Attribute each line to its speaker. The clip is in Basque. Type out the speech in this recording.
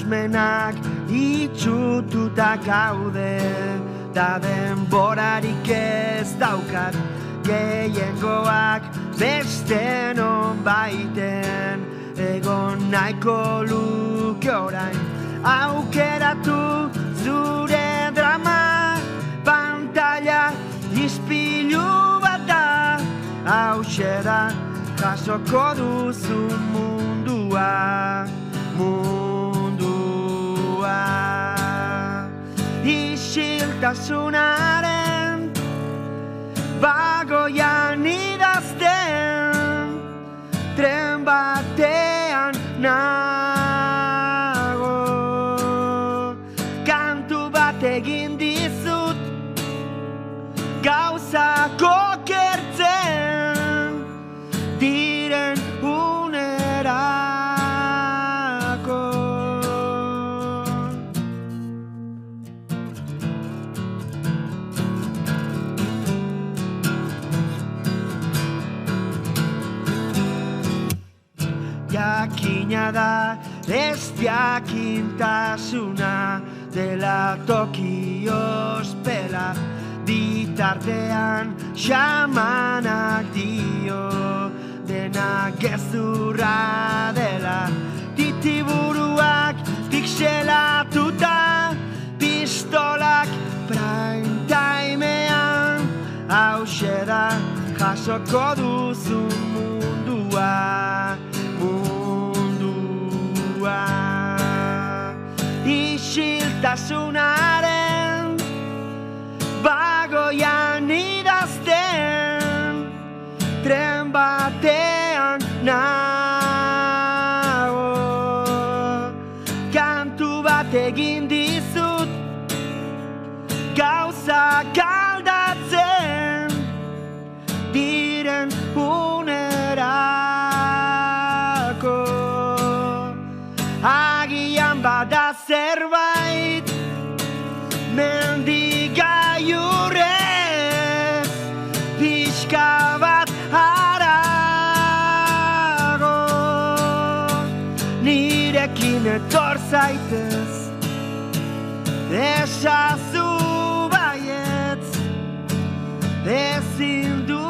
Speaker 1: nahasmenak itxututa gaude, da denborarik ez daukat, gehiengoak beste non baiten, egon nahiko luke orain, aukeratu zure drama, pantalla ispilu bat da, hauxe da jasoko duzu mundua, isiltasunaren bagoian idazten, tren batean nago, kantu bat egin dizut, gauzak okertzen diren unerako. Jakina da ez jakintasuna dela toki ospela, bitartean xamanak dio dena gezurra dela, titiburuak pixelatuta, pistolak prime timean, hauxe da jasoko duzu mundua, isiltasunaren bagoian idazten, tren batean nago, kantu bat egin dizut, gauzak aldatzen diren unerako. Agian bada zerbait mendigailurrez pixka bat harago, nirekin etor zaitez, esazu baietz, ezin du